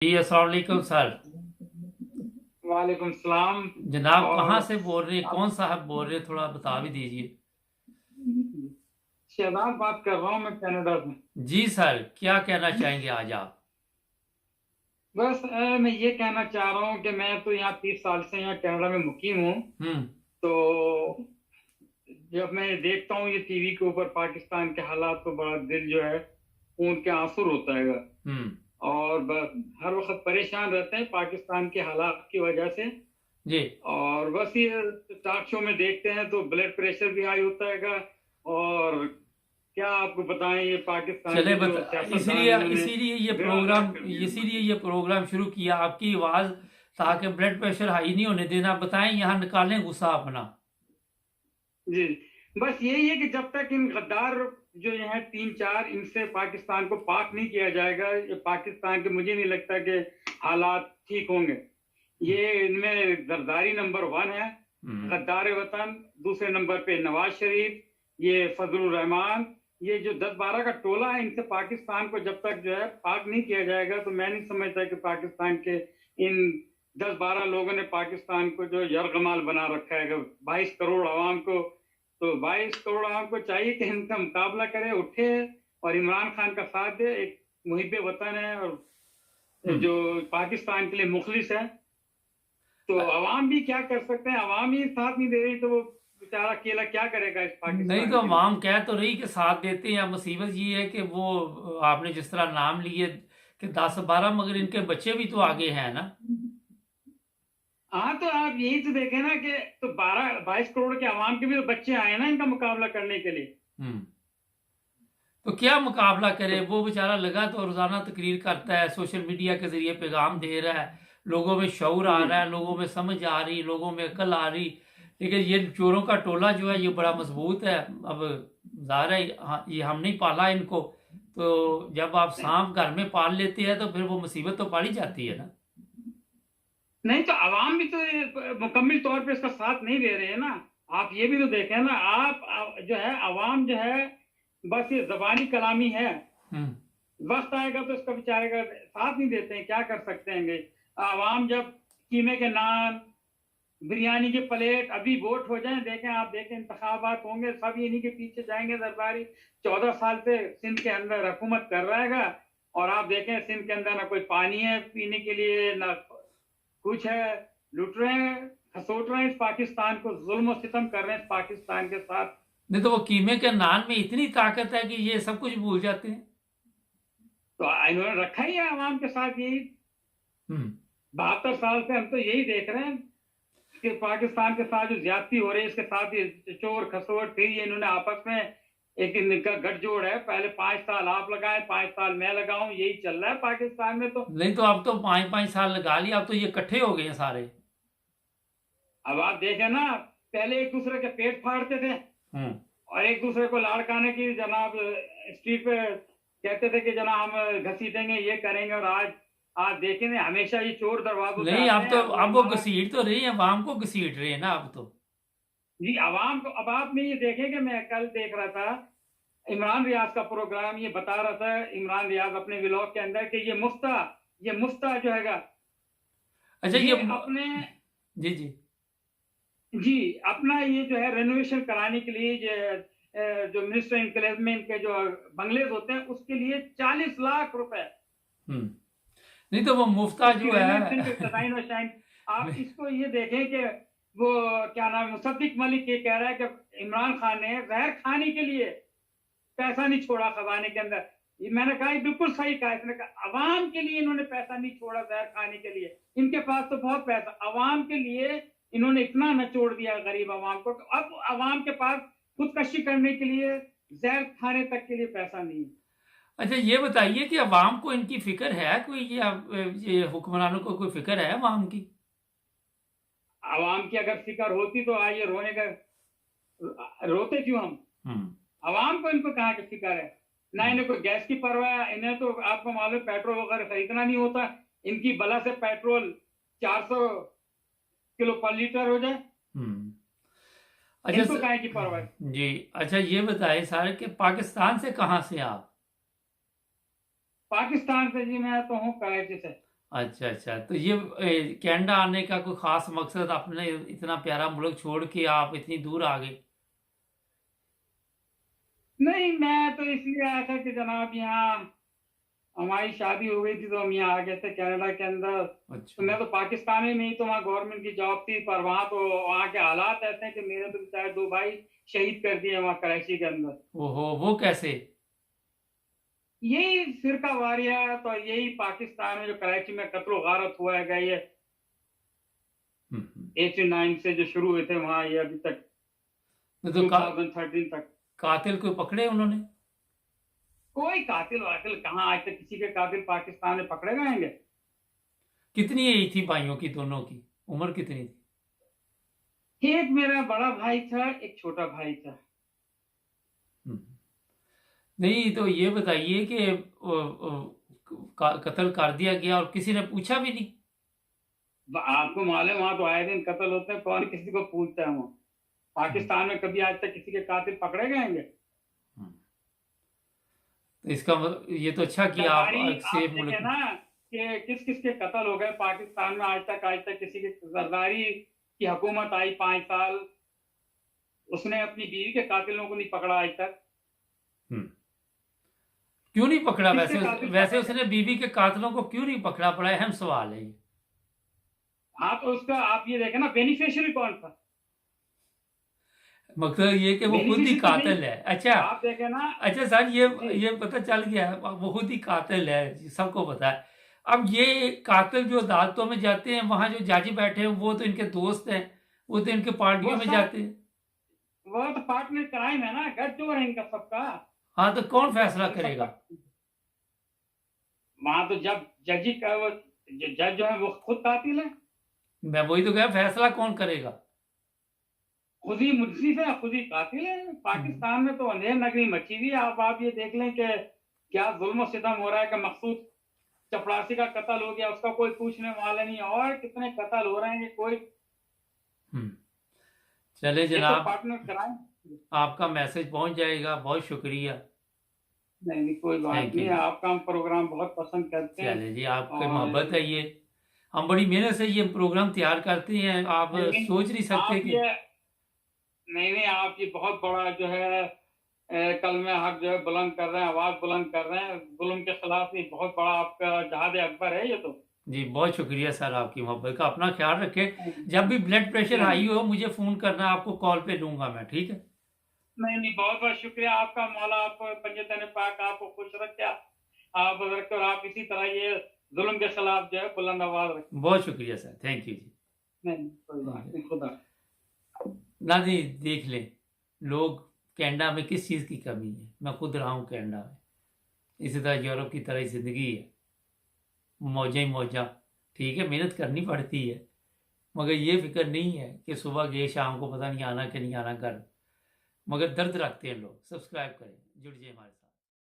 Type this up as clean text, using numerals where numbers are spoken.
जी अस्सलाम वालेकुम सर। वालेकुम सलाम। जनाब कहाँ और से बोल रहे हैं, आप कौन साहब बोल रहे हैं, थोड़ा बता भी दीजिए। शहनाज बात कर रहा हूँ मैं कनाडा से। जी सर, क्या कहना चाहेंगे आज आप। बस मैं ये कहना चाह रहा हूँ कि मैं तो यहाँ 30 साल से यहाँ कनाडा में मुकीम हूँ। हम्म। तो जब मैं देखता हूँ ये टीवी के ऊपर पाकिस्तान के हालात, तो बड़ा दिल जो है खून के आंसू होता है। हम्म। और बस हर वक्त परेशान रहते हैं पाकिस्तान के हालात की वजह से। जी। और बस ये टॉक शो में देखते हैं तो ब्लड प्रेशर भी हाई होता है। और क्या आपको बताएं, ये पाकिस्तान चले के जो बता, सियासतदान इसीलिए इन्होंने इसीलिए ये बेड़ा प्रोग्राम गर्क कर दिया। इसीलिए ये प्रोग्राम शुरू किया आपकी आवाज़, ताकि ब्लड प्रेशर हाई नहीं होने देना। बताएं, यहाँ निकालें गुस्सा अपना। जी। बस यही है कि जब तक इन गद्दार जो यहाँ तीन चार, इनसे पाकिस्तान को पाक नहीं किया जाएगा, ये पाकिस्तान के मुझे नहीं लगता कि हालात ठीक होंगे। ये इनमें जरदारी नंबर 1 है, हम्म। गद्दार वतन। दूसरे नंबर पे नवाज शरीफ, ये फजलुर रहमान। ये जो 10-12 का टोला है, इनसे पाकिस्तान को जब तक जो है पाक नहीं किया जाएगा, तो मैं नहीं समझता कि पाकिस्तान के इन 10-12 लोगों ने पाकिस्तान को जो यरगमाल बना रखा है 22 करोड़ आवाम को। तो 22 करोड़ आवाम को चाहिए कि इनका मुकाबला करे, उठे और इमरान खान का साथ दे। एक मुहिब वतन है और हम्म। जो पाकिस्तान के लिए मुखलिस है। तो अवाम भी क्या कर सकते हैं, अवाम ही साथ नहीं दे रही, तो वो बेचारा अकेला क्या करेगा इस नहीं पाकिस्तान तो के लिए। अवाम कह तो रही कि साथ देते हैं। मुसीबत ये है कि वो आपने जिस तरह नाम लिए कि 10-12, मगर इनके बच्चे भी तो आगे हैं ना। हाँ, तो आप यही तो देखें ना कि तो 12-22 करोड़ के अवाम के भी तो बच्चे आए ना इनका मुकाबला करने के लिए। हम्म। तो क्या मुकाबला करे, तो वो बेचारा लगा तो रोजाना तकरीर करता है, सोशल मीडिया के जरिए पैगाम दे रहा है, लोगों में शऊर आ जी। रहा है, लोगों में समझ आ रही, लोगों में अकल आ रही। लेकिन ये चोरों का टोला जो है ये बड़ा मजबूत है। अब ज़ाहिर है, ये हम नहीं पाला इनको। तो जब आप नहीं, सांप घर में पाल लेते हैं तो फिर वो मुसीबत तो पाली जाती है ना। नहीं तो अवाम भी तो ये मुकम्मल तौर पे इसका साथ नहीं दे रहे हैं ना। आप ये भी तो देखें ना, आप जो है अवाम जो है बस ये जबानी कलामी है। हम्म। वक्त आएगा तो इसका बेचारे का साथ नहीं देते हैं, क्या कर सकते हैं। अवाम जब कीमे के नान, बिरयानी की प्लेट, अभी वोट हो जाए, देखें आप, देखें इंतखाबात होंगे, सब इन्हीं के पीछे जाएंगे दरबारी। 14 साल से सिंध के अंदर हुकूमत कर रहा है। और आप देखें सिंध के अंदर ना कोई पानी है पीने के लिए, ना कुछ है। लुट रहे हैं, खसोट रहे हैं इस पाकिस्तान को, जुल्म और सितम कर रहे हैं इस पाकिस्तान के साथ। नहीं तो वो कीमे के नान में इतनी ताकत है कि ये सब कुछ भूल जाते हैं। तो इन्होंने रखा ही है अवाम के साथ यही। हम्म। 72 साल से हम तो यही देख रहे हैं कि पाकिस्तान के साथ जो ज्यादती हो रही है, इसके साथ ये चोर खसोट, फिर ये इन्होंने आपस में एक इनका गठजोड़ है। पहले 5 साल आप लगाए, 5 साल मैं लगाऊं, यही चल रहा है पाकिस्तान में। तो नहीं तो अब तो 5-5 साल लगा लिया, अब तो ये इकट्ठे हो गए हैं सारे। अब आप देखें ना, पहले एक दूसरे के पेट फाड़ते थे हम्म। और एक दूसरे को लाड़काने की जनाब स्ट्रीट पे कहते थे कि जनाब हम घसीटेंगे, ये करेंगे। और आज आज देखें ना, हमेशा ये चोर दरवाजों से नहीं, आते अब तो हैं। वो अब वो हमारा घसीट तो रही है, आवाम को घसीट रहे हैं ना अब तो। जी अवाम को। अब आप में ये देखें कि मैं कल देख रहा था इमरान रियाज का प्रोग्राम, ये बता रहा था इमरान रियाज अपने व्लॉग के अंदर कि ये मुफ्ता जो हैगा, अच्छा ये ये अपने जी जी। जी अपना ये जो है रेनोवेशन कराने के लिए जो मिनिस्टर इंक्लेवमेंट के जो बंगलेज होते हैं, उसके लिए 40 लाख रुपए हम्म। नहीं तो वो मुफ्ता उसकी जो रेनोवेशन के है डिजाइन और शाइन। आप इसको ये देखें कि वो क्या नाम है, मुसद्दिक मलिक ये कह रहा है कि इमरान खान ने जहर खाने के लिए पैसा नहीं छोड़ा खजाने के अंदर। ये मैंने कहा, ये बिल्कुल सही कहा। इसने कहा अवाम के लिए इन्होंने पैसा नहीं छोड़ा जहर खाने के लिए। इनके पास तो बहुत पैसा, अवाम के लिए इन्होंने इतना नचोड़ दिया गरीब अवाम को, तो अब अवाम के पास खुदकशी करने के लिए, जहर खाने तक के लिए पैसा नहीं है। अच्छा ये बताइए कि अवाम को इनकी फिक्र है कोई, ये हुक्मरानों को कोई फिक्र है अवाम की। अवाम की अगर फिक्र होती तो आज ये रोने का, रोते क्यों हम। हम्म। अवाम को इनको कहाँ की फिक्र है। ना हम्म। इन्हें कोई गैस की परवाह है, इन्हें तो आपको मालूम पेट्रोल वगैरह खरीदना नहीं होता। इनकी बला से पेट्रोल 400 किलो पर लीटर हो जाए, हम्म। अच्छा इनको काहे की परवाह है। जी। अच्छा ये बताइए सर कि पाकिस्तान से कहाँ से आप। पाकिस्तान से जी मैं तो हूँ कराची से। अच्छा अच्छा, तो ये कनाडा आने का कोई खास मकसद, आपने इतना प्यारा मुल्क छोड़ के आप इतनी दूर आ गए? नहीं, मैं तो इसलिए आया था कि जनाब यहाँ हमारी शादी हो गई थी तो हम यहाँ आ गए थे कनाडा के अंदर। तो अच्छा। मैं तो पाकिस्तान में नहीं, तो वहाँ गवर्नमेंट की जॉब थी, पर वहाँ तो वहाँ के हालात ऐसे हैं कि मेरे तो बेचारे दो भाई शहीद कर दिए वहाँ कराची के अंदर। ओहो, वो कैसे? यही फिरका वारियत और यही पाकिस्तान में जो कराची में कत्ल गारत हुआ है ये हम्म। 89 से जो शुरू हुए थे वहाँ, ये अभी तक तो 2013 तक कातिल को पकड़े उन्होंने? कोई कातिल वातिल कहाँ, आज तक किसी के कातिल पाकिस्तान में पकड़े गएंगे? कितनी एज थी भाइयों की, दोनों की उम्र कितनी थी? एक मेरा बड़ा भाई था, एक छोटा भाई था। हम्म। नहीं, तो ये बताइए कि कत्ल कर दिया गया और किसी ने पूछा भी नहीं? आपको मालूम, वहां तो आए दिन कत्ल होते हैं, कौन किसी को पूछता है वहाँ? पाकिस्तान में कभी आज तक किसी के कातिल पकड़े गएंगे? हम्म। तो इसका ये तो अच्छा किया आप जरदारी एक आप सेफ मुल्क देखे में। ना कि किस किस के कत्ल हो गए पाकिस्तान में आज तक किसी के। जरदारी की हुकूमत आई 5 साल, उसने अपनी बीवी के कातिलों को नहीं पकड़ा आज तक। हम्म। क्यों नहीं पकड़ा? किसके वैसे कातिल वैसे पकड़े गए? उसने बीवी के कातलों को क्यों नहीं पकड़ा? बड़ा अहम सवाल है ये। हाँ, तो उसका आप ये देखे ना, बेनिफिशियरी कौन था? मतलब ये कि वो खुद ही बेनिफिशियरी तो नहीं। कातिल है। अच्छा। आप देखे ना अच्छा सर, ये जी। ये पता चल गया है, वो खुद ही कातिल है, सबको पता है। अब ये कातिल जो अदालतों में जाते हैं, वहां जो जज बैठे हैं वो तो इनके दोस्त हैं, वो तो इनके वो पार्टियों में सब जाते हैं। वो तो पार्टनर क्राइम है ना, गठजोड़ है इनका सबका। हाँ, तो कौन फैसला इन करेगा? सबका वहां तो जब जजी का वो जज जो है वो खुद कातिल है। मैं वही तो कह, फैसला कौन करेगा? खुद ही मुंसिफ है, खुद ही कातिल है। हम्म। पाकिस्तान में तो अंधेर नगरी मची हुई है। आप ये देख लें कि क्या जुल्म और सितम हो रहा है कि मकसूद चपरासी का कत्ल हो गया, उसका कोई पूछने वाला नहीं, और कितने कत्ल हो रहे हैं कि कोई। हम्म। चले ये तो जनाब, पार्टनर क्राइम। आपका मैसेज पहुंच जाएगा, बहुत शुक्रिया। नहीं नहीं, कोई बात थैंक नहीं, यू। आपका हम प्रोग्राम बहुत पसंद करते हैं। चले जी, आपकी और मोहब्बत है ये। हम बड़ी मेहनत से ये प्रोग्राम तैयार करते हैं, आप लेकिन सोच नहीं सकते आप कि। ये नहीं नहीं, आप ये बहुत बड़ा जो है कलमे हक जो है बुलंद कर रहे हैं, आवाज बुलंद कर रहे हैं जुल्म के खिलाफ। ये बहुत बड़ा आपका जहाद अकबर है ये तो। जी, बहुत शुक्रिया सर आपकी मोहब्बत का। अपना ख्याल रखें। जब भी ब्लड प्रेशर नहीं हाई हो मुझे फ़ोन करना, आपको कॉल पे लूंगा मैं, ठीक है? नहीं नहीं, बहुत बहुत शुक्रिया आपका। मौला आप पंजतन पाक आपको खुश रखे, आप रखे, और आप इसी तरह ये जुल्म के खिलाफ जो है बुलंद आवाज रखें। बहुत शुक्रिया सर, थैंक यू जी। नहीं कोई बात नहीं, खुदा। ना जी, देख लें लोग कनाडा में किस चीज़ की कमी है। मैं खुद रहा हूँ कनाडा में, इसी तरह यूरोप की तरह ही ज़िंदगी है, मौजें ही मौजा। ठीक है, मेहनत करनी पड़ती है, मगर ये फिक्र नहीं है कि सुबह गए शाम को पता नहीं आना कि नहीं आना घर। मगर दर्द रखते हैं लोग। सब्सक्राइब करें, जुड़ जाए हमारे साथ।